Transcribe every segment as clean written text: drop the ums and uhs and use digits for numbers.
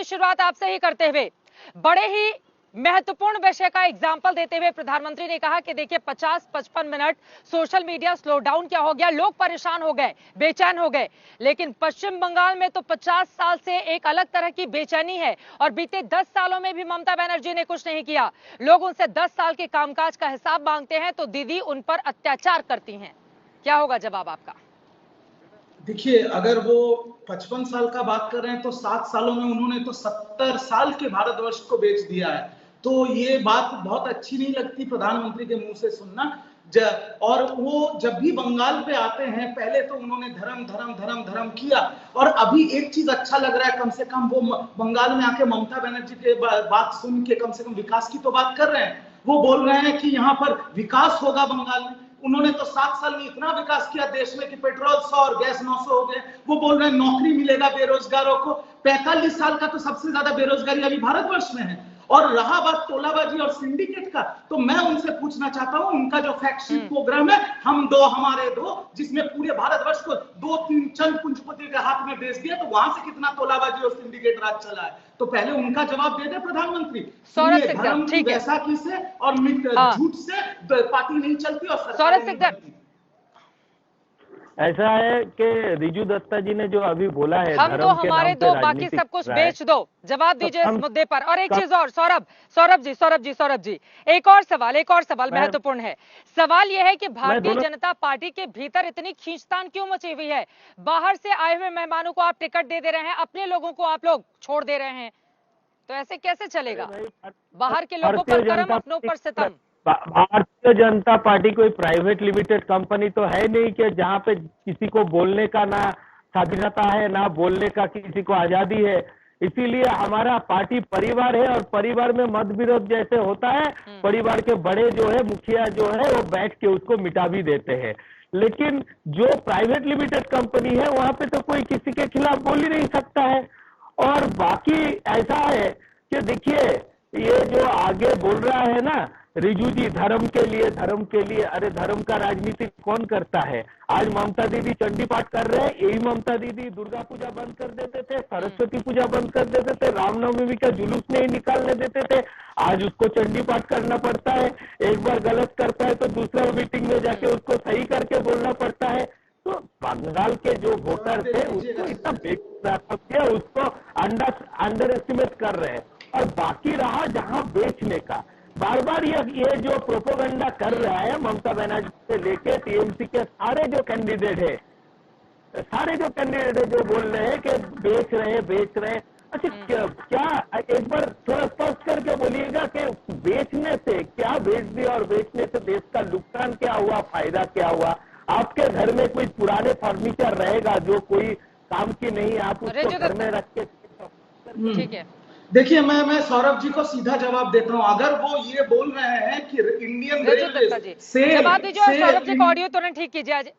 शुरुआत आपसे ही करते हुए बड़े ही महत्वपूर्ण विषय का एग्जाम्पल देते हुए प्रधानमंत्री ने कहा कि देखिए 50-55 minute social media slow down क्या हो गया, लोग परेशान हो गए, बेचैन हो गए। लेकिन पश्चिम बंगाल में तो 50 साल से एक अलग तरह की बेचैनी है और बीते 10 सालों में भी ममता बनर्जी ने कुछ नहीं किया। लोग उनसे 10 साल के कामकाज का हिसाब मांगते हैं तो दीदी उन पर अत्याचार करती हैं। क्या होगा जवाब आपका? देखिए, अगर वो 55 साल का बात कर रहे हैं तो 7 सालों में उन्होंने तो 70 साल के भारतवर्ष को बेच दिया है। तो ये बात बहुत अच्छी नहीं लगती प्रधानमंत्री के मुंह से सुनना। और वो जब भी बंगाल पे आते हैं पहले तो उन्होंने धर्म धर्म धर्म धर्म किया, और अभी एक चीज अच्छा लग रहा है, कम से कम वो बंगाल में आके ममता बनर्जी के बात सुन के कम से कम विकास की तो बात कर रहे हैं। वो बोल रहे हैं कि यहाँ पर विकास होगा बंगाल में। उन्होंने तो 7 साल में इतना विकास किया देश में कि पेट्रोल 100 और गैस 900 हो गए। वो बोल रहे हैं नौकरी मिलेगा बेरोजगारों को। 45 साल का तो सबसे ज्यादा बेरोजगारी अभी भारतवर्ष में है। और रहा बात तोलाबाजी और सिंडिकेट का, तो मैं उनसे पूछना चाहता हूं, उनका जो फैक्टशिप प्रोग्राम है हम दो हमारे दो, जिसमें पूरे भारतवर्ष को 2-3 चंद पूंजीपति के हाथ में बेच दिया, तो वहां से कितना तोलाबाजी और सिंडिकेट राज चला है? तो पहले उनका जवाब दे दे प्रधानमंत्री। धर्म की वैसाखी से और झूठ से पार्टी नहीं चलती और सरकार नहीं बनती। ऐसा है कि रिजू दत्ता जी ने जो अभी बोला है, हम तो हमारे दो, बाकी सब कुछ बेच दो। जवाब दीजिए इस मुद्दे पर। और एक चीज और, सौरभ जी, एक और सवाल महत्वपूर्ण है। सवाल यह है कि भारतीय जनता पार्टी के भीतर इतनी खींचतान क्यों मची हुई है? बाहर से आए हुए मेहमानों को आप टिकट दे रहे हैं, अपने लोगों को आप लोग छोड़ दे रहे हैं, तो ऐसे कैसे चलेगा? बाहर के लोगों पर करम, अपनों पर सितम। भारतीय जनता पार्टी कोई प्राइवेट लिमिटेड कंपनी तो है नहीं कि जहां पे किसी को बोलने का ना स्वाधीनता है, ना बोलने का किसी को आजादी है। इसीलिए हमारा पार्टी परिवार है, और परिवार में मत विरोध जैसे होता है, परिवार के बड़े जो है, मुखिया जो है, वो बैठ के उसको मिटा भी देते हैं। लेकिन जो प्राइवेट लिमिटेड कंपनी है वहां पे तो कोई किसी के खिलाफ बोल ही नहीं सकता है। और बाकी ऐसा है कि देखिए, ये जो आगे बोल रहा है ना रिजू जी, धर्म के लिए, अरे धर्म का राजनीति कौन करता है? आज ममता दीदी चंडी पाठ कर रहे हैं, यही ममता दीदी दुर्गा पूजा बंद कर देते थे, सरस्वती पूजा बंद कर देते थे, रामनवमी का जुलूस नहीं निकालने देते थे। आज उसको चंडी पाठ करना पड़ता है। एक बार गलत करता है तो दूसरा मीटिंग में जाके उसको सही करके बोलना पड़ता है। तो बंगाल के जो वोटर थे उसको इतना बेवकूफ, उसको अंडर एस्टिमेट कर रहे हैं। और बाकी रहा जहां बेचने का, बार बार ये जो प्रोपोगंडा कर रहा है ममता बनर्जी से लेके टीएमसी के सारे जो कैंडिडेट है जो बोल रहे हैं कि बेच रहे हैं। अच्छा, क्या एक बार थोड़ा स्पष्ट करके बोलिएगा कि बेचने से क्या बेच दिया, और बेचने से देश का नुकसान क्या हुआ, फायदा क्या हुआ? आपके घर में कोई पुराने फर्नीचर रहेगा जो कोई काम की नहीं, आप उसको घर में रख के, ठीक है। देखिए, मैं सौरभ जी को सीधा जवाब देता हूं। अगर वो ये बोल रहे हैं कि इंडियन रेलवे से जवाब दीजिए, और सौरभ जी का ऑडियो तुरंत ठीक कीजिए आज।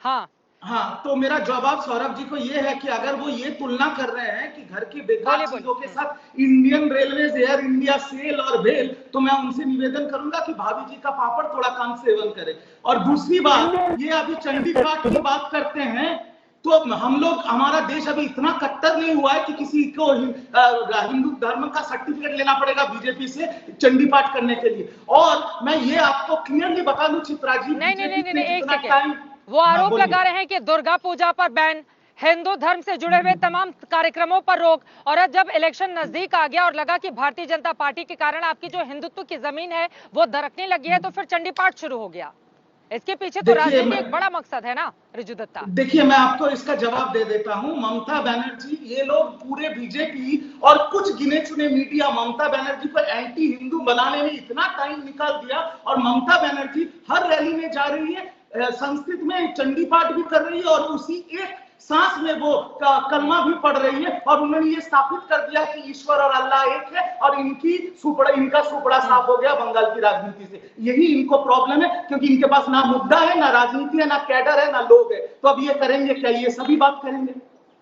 हाँ, तो मेरा जवाब सौरभ जी को ये है कि अगर वो ये तुलना कर रहे हैं कि घर की बेकार चीजों के साथ Indian Railways, Air India, SAIL और भेल, तो मैं उनसे निवेदन करूंगा कि भाभी जी का पापड़ थोड़ा कम सेवन करें। और दूसरी बात, ये अभी चंडी पाठ की बात करते हैं, तो हम लोग, हमारा देश अभी इतना कट्टर नहीं हुआ है कि किसी को हिंदू धर्म का सर्टिफिकेट लेना पड़ेगा बीजेपी से चंडी पाठ करने के लिए। और मैं ये आपको क्लियरली बता दूं चित्रा जी, नहीं, एक सेकंड। वो आरोप लगा रहे हैं कि दुर्गा पूजा पर बैन, हिंदू धर्म से जुड़े हुए तमाम कार्यक्रमों पर रोक, और जब इलेक्शन नजदीक आ गया और लगा कि भारतीय जनता पार्टी के कारण आपकी जो हिंदुत्व की जमीन है वो दरकने लगी है, तो फिर चंडी पाठ शुरू हो गया। इसके पीछे तो राजनीति एक बड़ा मकसद है ना रिजू दत्ता। देखिए, मैं आपको इसका जवाब दे देता हूं। ममता बनर्जी, ये लोग पूरे बीजेपी और कुछ गिने चुने मीडिया ममता बनर्जी को एंटी हिंदू बनाने में इतना टाइम निकाल दिया, और ममता बनर्जी हर रैली में जा रही है, संस्कृत में चंडी पाठ भी कर रही है, और उसी एक सांस में वो कलमा भी पढ़ रही है। और उन्होंने ये स्थापित कर दिया कि ईश्वर और अल्लाह एक है, और इनका सुपड़ा साफ हो गया बंगाल की राजनीति से। यही इनको प्रॉब्लम है, क्योंकि इनके पास ना मुद्दा है, ना राजनीति है, ना कैडर है, ना लोग है। तो अब ये करेंगे क्या? ये सभी बात करेंगे।